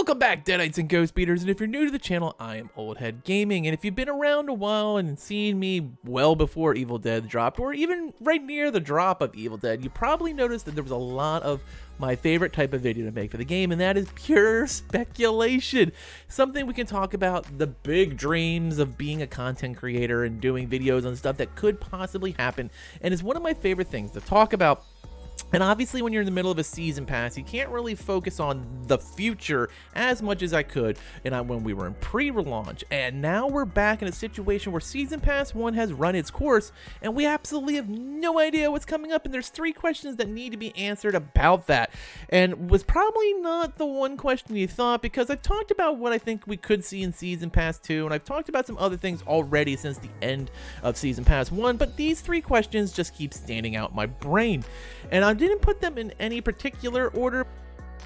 Welcome back, Deadites and Ghost Beaters, and if you're new to the channel, I am Oldhead Gaming, and if you've been around a while and seen me well before Evil Dead dropped, or even right near the drop of Evil Dead, you probably noticed that there was a lot of my favorite type of video to make for the game, and that is pure speculation. Something we can talk about, the big dreams of being a content creator and doing videos on stuff that could possibly happen, and it's one of my favorite things to talk about. And obviously when you're in the middle of a season pass, you can't really focus on the future as much as I could when we were in pre-relaunch. And now we're back in a situation where Season Pass 1 has run its course, and we absolutely have no idea what's coming up. And there's 3 questions that need to be answered about that. And was probably not the one question you thought, because I've talked about what I think we could see in Season Pass 2, and I've talked about some other things already since the end of Season Pass 1, but these 3 questions just keep standing out in my brain. And I didn't put them in any particular order,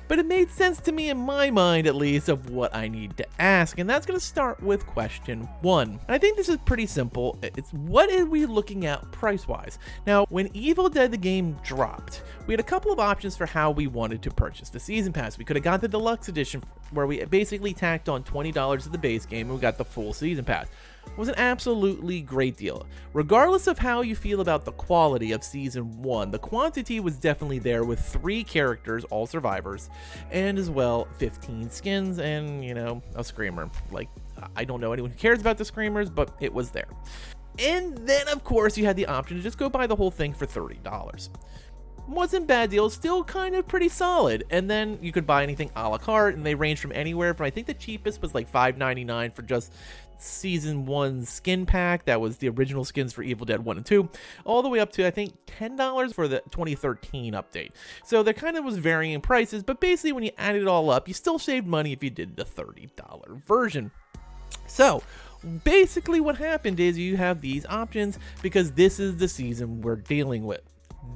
but it made sense to me in my mind, at least, of what I need to ask. And that's going to start with question 1. I think this is pretty simple. It's what are we looking at price-wise? Now, when Evil Dead the game dropped, we had a couple of options for how we wanted to purchase the Season Pass. We could have got the Deluxe Edition, where we basically tacked on $20 to the base game, and we got the full Season Pass. It was an absolutely great deal. Regardless of how you feel about the quality of Season 1, the quantity was definitely there, with 3 characters, all survivors, and as well 15 skins and, you know, a Screamer. Like, I don't know anyone who cares about the Screamers, but it was there. And then, of course, you had the option to just go buy the whole thing for $30. Wasn't bad deal, still kind of pretty solid. And then you could buy anything a la carte, and they range from anywhere from, I think the cheapest was like $5.99 for just Season 1 skin pack. That was the original skins for Evil Dead 1 and 2, all the way up to, I think, $10 for the 2013 update. So there kind of was varying prices, but basically when you added it all up, you still saved money if you did the $30 version. So basically what happened is you have these options because this is the season we're dealing with.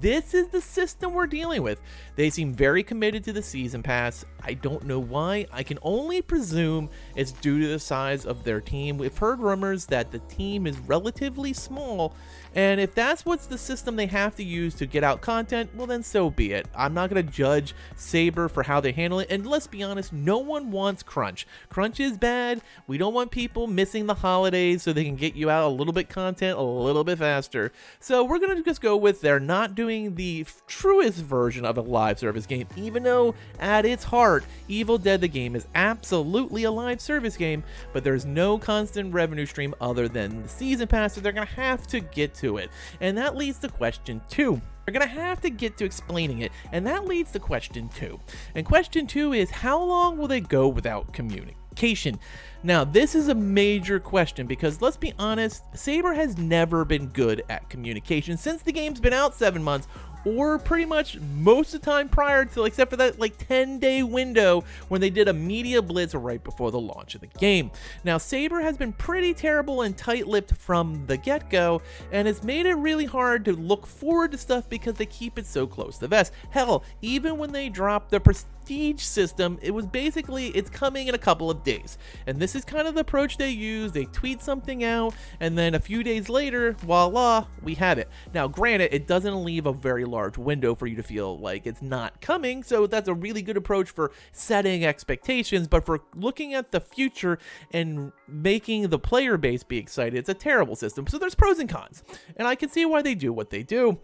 This is the system we're dealing with. They seem very committed to the Season Pass. I don't know why. I can only presume it's due to the size of their team. We've heard rumors that the team is relatively small, and if that's what's the system they have to use to get out content, well then so be it. I'm not going to judge Saber for how they handle it, and let's be honest, no one wants crunch. Crunch is bad. We don't want people missing the holidays so they can get you out a little bit content a little bit faster. So we're going to just go with they're not doing the truest version of a live service game, even though at its heart Evil Dead the game is absolutely a live service game, but there's no constant revenue stream other than the Season Pass, so they're gonna have to get to it. And that leads to question 2. They're gonna have to get to explaining it, and that leads to question 2. And question 2 is, how long will they go without communication? Now, this is a major question because, let's be honest, Saber has never been good at communication since the game's been out 7 months, or pretty much most of the time prior to, except for that like 10-day window when they did a media blitz right before the launch of the game. Now, Saber has been pretty terrible and tight-lipped from the get-go, and it's made it really hard to look forward to stuff because they keep it so close to the vest. Hell, even when they dropped the Prestige system, it was basically, it's coming in a couple of days. And this is kind of the approach they use. They tweet something out, and then a few days later, voila, we have it. Now, granted, it doesn't leave a very large window for you to feel like it's not coming, so that's a really good approach for setting expectations, but for looking at the future and making the player base be excited, it's a terrible system. So there's pros and cons, and I can see why they do what they do.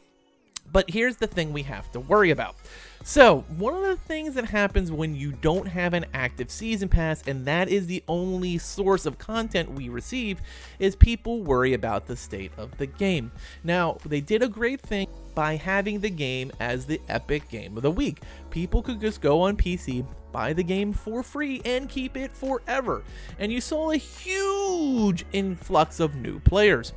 But here's the thing we have to worry about. So, one of the things that happens when you don't have an active Season Pass, and that is the only source of content we receive, is people worry about the state of the game. Now, they did a great thing by having the game as the Epic Game of the Week. People could just go on PC, buy the game for free, and keep it forever. And you saw a huge influx of new players.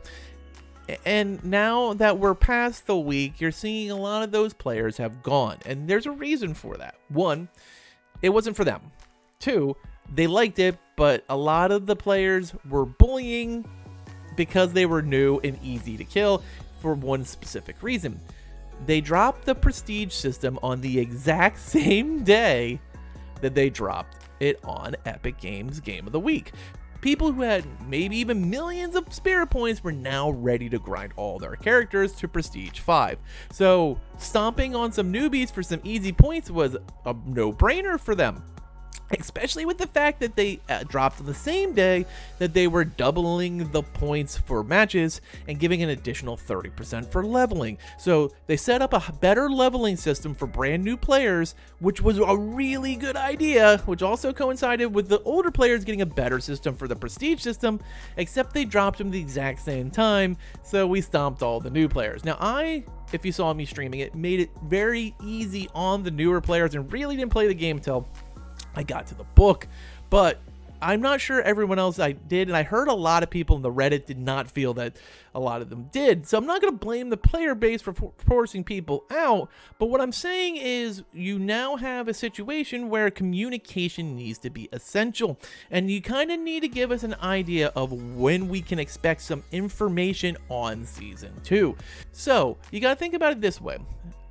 And now that we're past the week, you're seeing a lot of those players have gone. And there's a reason for that. 1, it wasn't for them. 2, they liked it, but a lot of the players were bullying because they were new and easy to kill for one specific reason. They dropped the Prestige system on the exact same day that they dropped it on Epic Games Game of the Week. People who had maybe even millions of spirit points were now ready to grind all their characters to Prestige 5. So stomping on some newbies for some easy points was a no-brainer for them. especially with the fact that they dropped on the same day that they were doubling the points for matches and giving an additional 30% for leveling. So they set up a better leveling system for brand new players, which was a really good idea, which also coincided with the older players getting a better system for the prestige system, except they dropped them the exact same time, so we stomped all the new players. Now if you saw me streaming it, made it very easy on the newer players and really didn't play the game until I got to the book, but I'm not sure everyone else I did, and I heard a lot of people in the Reddit did not feel that a lot of them did, so I'm not going to blame the player base for forcing people out, but what I'm saying is you now have a situation where communication needs to be essential, and you kind of need to give us an idea of when we can expect some information on Season 2. So, you got to think about it this way.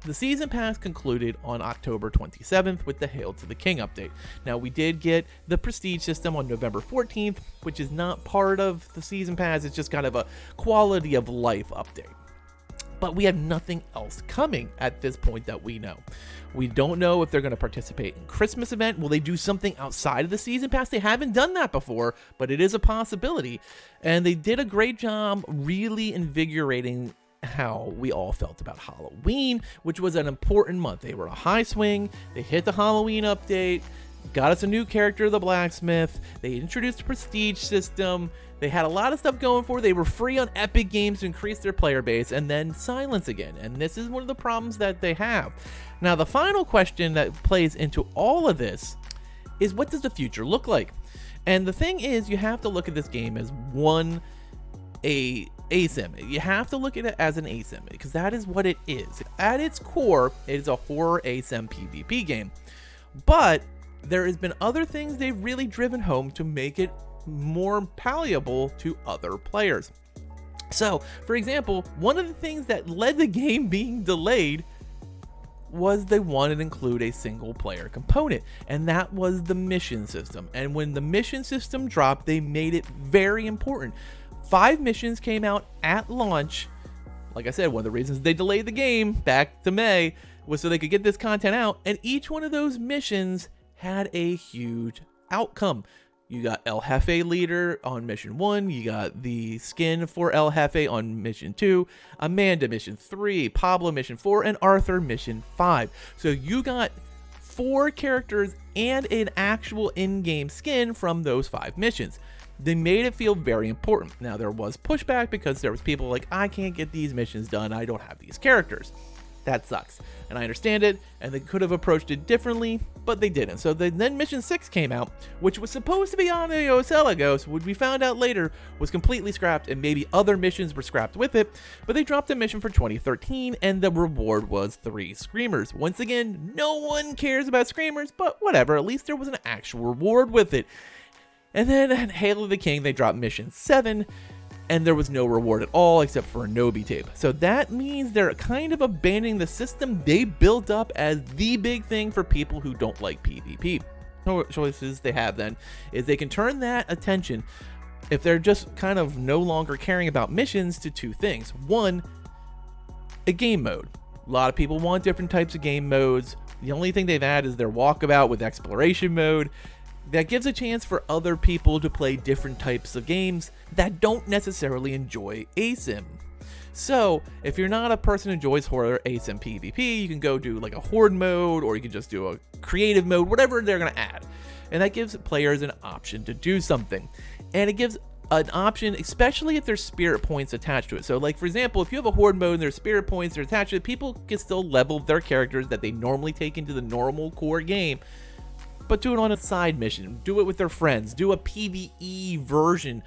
The Season Pass concluded on October 27th with the Hail to the King update. Now, we did get the Prestige system on November 14th, which is not part of the Season Pass. It's just kind of a quality of life update. But we have nothing else coming at this point that we know. We don't know if they're going to participate in Christmas event. Will they do something outside of the Season Pass? They haven't done that before, but it is a possibility. And they did a great job really invigorating how we all felt about Halloween, which was an important month. They were a high swing. They hit the Halloween update, got us a new character, the blacksmith. They introduced a prestige system. They had a lot of stuff going for. They were free on Epic Games to increase their player base, and then silence again. And this is one of the problems that they have. Now, the final question that plays into all of this is, what does the future look like? And the thing is, you have to look at this game as a asym. You have to look at it as an asym because that is what it is. At its core, it is a horror asym PvP game. But there has been other things they've really driven home to make it more palatable to other players. So, for example, one of the things that led the game being delayed was they wanted to include a single player component, and that was the mission system. And when the mission system dropped, they made it very important. 5 missions came out at launch. Like I said, one of the reasons they delayed the game back to May was so they could get this content out, and each one of those missions had a huge outcome. You got El Jefe Leader on Mission 1, you got the skin for El Jefe on Mission 2, Amanda Mission 3, Pablo Mission 4, and Arthur Mission 5. So you got 4 characters and an actual in-game skin from those 5 missions. They made it feel very important. Now, there was pushback because there was people like, I can't get these missions done, I don't have these characters. That sucks. And I understand it, and they could have approached it differently, but they didn't. So then Mission 6 came out, which was supposed to be on Ocelagos, which we found out later was completely scrapped, and maybe other missions were scrapped with it, but they dropped a mission for 2013, and the reward was 3 Screamers. Once again, no one cares about Screamers, but whatever, at least there was an actual reward with it. And then at Hail of the King, they dropped Mission 7, and there was no reward at all except for a Nobi tape. So that means they're kind of abandoning the system they built up as the big thing for people who don't like PvP. Choices they have then is they can turn that attention, if they're just kind of no longer caring about missions, to 2 things. One, a game mode. A lot of people want different types of game modes. The only thing they've had is their walkabout with exploration mode. That gives a chance for other people to play different types of games that don't necessarily enjoy asym. So, if you're not a person who enjoys horror asym PvP, you can go do like a horde mode, or you can just do a creative mode, whatever they're going to add. And that gives players an option to do something. And it gives an option, especially if there's spirit points attached to it. So, like, for example, if you have a horde mode and there's spirit points that are attached to it, people can still level their characters that they normally take into the normal core game, but do it on a side mission, do it with their friends, do a PvE version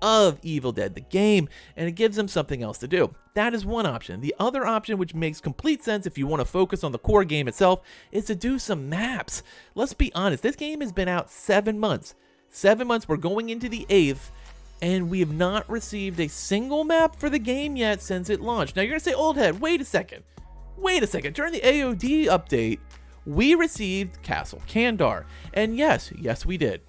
of Evil Dead the game, and it gives them something else to do. That is one option. The other option, which makes complete sense if you want to focus on the core game itself, is to do some maps. Let's be honest, this game has been out 7 months. 7 months, we're going into the 8th, and we have not received a single map for the game yet since it launched. Now you're going to say, Old Head, wait a second. During the AOD update, we received Castle Kandar, and yes we did.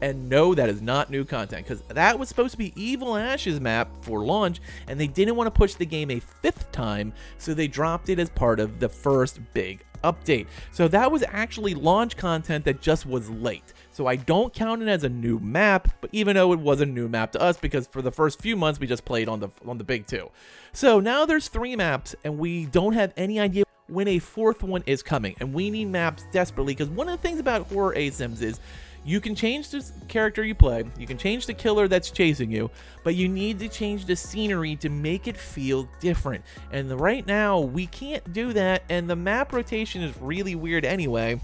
And no, that is not new content, because that was supposed to be Evil Ash's map for launch, and they didn't want to push the game a 5th time, so they dropped it as part of the first big update. So that was actually launch content that just was late. So I don't count it as a new map, but even though it was a new map to us, because for the first few months we just played on the big 2. So now there's 3 maps, and we don't have any idea when a 4th one is coming, and we need maps desperately, because one of the things about horror ASIMs is you can change the character you play, you can change the killer that's chasing you, but you need to change the scenery to make it feel different. And right now, we can't do that, and the map rotation is really weird anyway.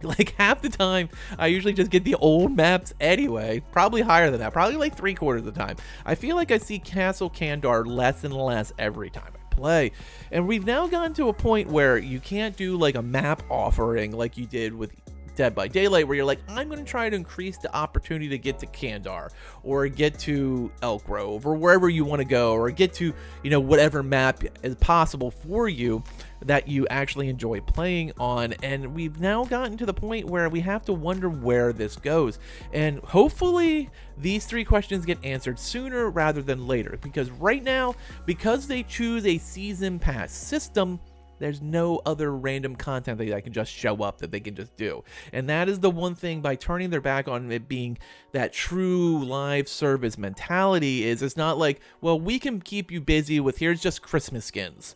Like, half the time, I usually just get the old maps anyway. Probably higher than that, probably like 3/4 of the time. I feel like I see Castle Kandar less and less every time I play. And we've now gotten to a point where you can't do like a map offering like you did with Dead by Daylight, where you're like, I'm going to try to increase the opportunity to get to Kandar, or get to Elk Grove, or wherever you want to go, or get to, you know, whatever map is possible for you that you actually enjoy playing on. And we've now gotten to the point where we have to wonder where this goes. And hopefully these 3 questions get answered sooner rather than later, because right now, because they choose a season pass system, there's no other random content that can just show up that they can just do. And that is the one thing, by turning their back on it being that true live service mentality, is it's not like, well, we can keep you busy with, here's just Christmas skins.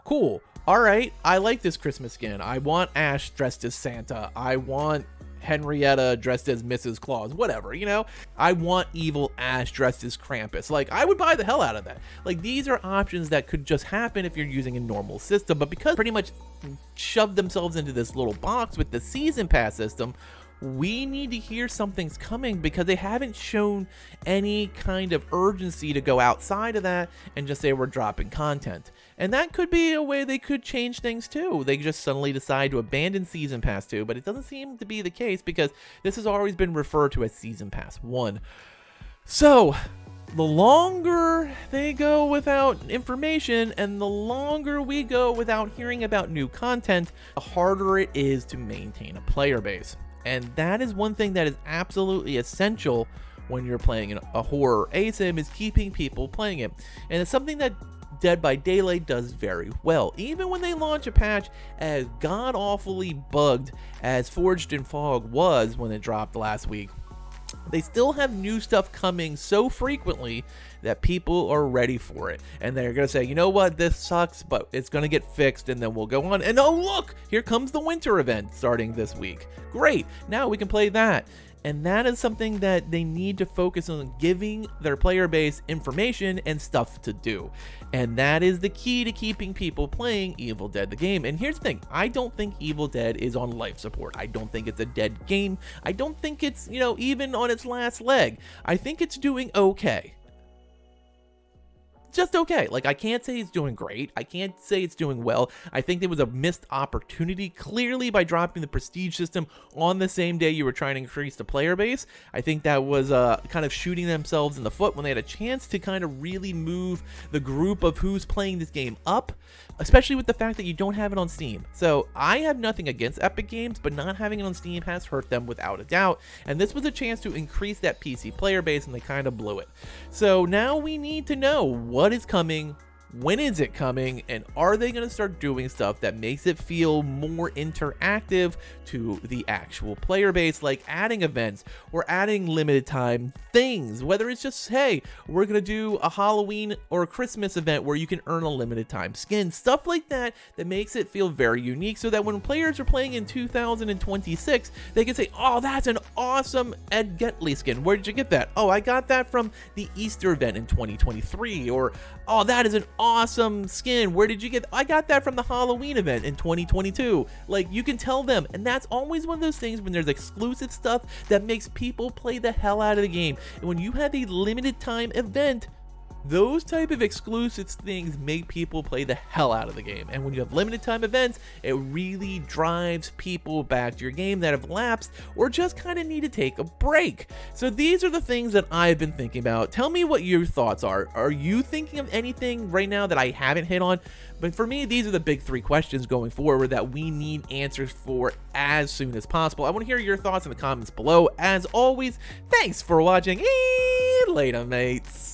Cool. All right. I like this Christmas skin. I want Ash dressed as Santa. I want Henrietta dressed as Mrs. Claus, whatever, you know? I want evil Ash dressed as Krampus. Like, I would buy the hell out of that. Like, these are options that could just happen if you're using a normal system, but because pretty much shoved themselves into this little box with the season pass system, we need to hear something's coming, because they haven't shown any kind of urgency to go outside of that and just say we're dropping content. And that could be a way they could change things too. They just suddenly decide to abandon Season Pass 2, but it doesn't seem to be the case, because this has always been referred to as Season Pass 1. So the longer they go without information, and the longer we go without hearing about new content, the harder it is to maintain a player base. And that is one thing that is absolutely essential when you're playing a horror ASIM, is keeping people playing it. And it's something that Dead by Daylight does very well. Even when they launch a patch as god-awfully bugged as Forged in Fog was when it dropped last week, they still have new stuff coming so frequently that people are ready for it. And they're going to say, you know what, this sucks, but it's going to get fixed, and then we'll go on. And oh, look, here comes the winter event starting this week. Great, now we can play that. And that is something that they need to focus on, giving their player base information and stuff to do. And that is the key to keeping people playing Evil Dead the game. And here's the thing, I don't think Evil Dead is on life support. I don't think it's a dead game. I don't think it's, you know, even on its last leg. I think it's doing okay. Just okay. Like, I can't say it's doing great. I can't say it's doing well. I think there was a missed opportunity, clearly, by dropping the prestige system on the same day you were trying to increase the player base. I think that was kind of shooting themselves in the foot when they had a chance to kind of really move the group of who's playing this game up, especially with the fact that you don't have it on Steam. So I have nothing against Epic Games, but not having it on Steam has hurt them without a doubt. And this was a chance to increase that PC player base, and they kind of blew it. So now we need to know what is coming, when is it coming, and are they going to start doing stuff that makes it feel more interactive to the actual player base, like adding events or adding limited time things, whether it's just, hey, we're going to do a Halloween or a Christmas event where you can earn a limited time skin, stuff like that, that makes it feel very unique, so that when players are playing in 2026, they can say, oh, that's an awesome Ed Getley skin. Where did you get that? Oh, I got that from the Easter event in 2023, or oh, that is an awesome skin. Where did you get I got that from the Halloween event in 2022. Like, you can tell them, and that's always one of those things when there's exclusive stuff that makes people play the hell out of the game. And when you have a limited time event, those type of exclusive things make people play the hell out of the game. And when you have limited time events, it really drives people back to your game that have lapsed or just kind of need to take a break. So these are the things that I've been thinking about. Tell me what your thoughts are. Are you thinking of anything right now that I haven't hit on? But for me, these are the big 3 questions going forward that we need answers for as soon as possible. I want to hear your thoughts in the comments below. As always, thanks for watching, and later, mates.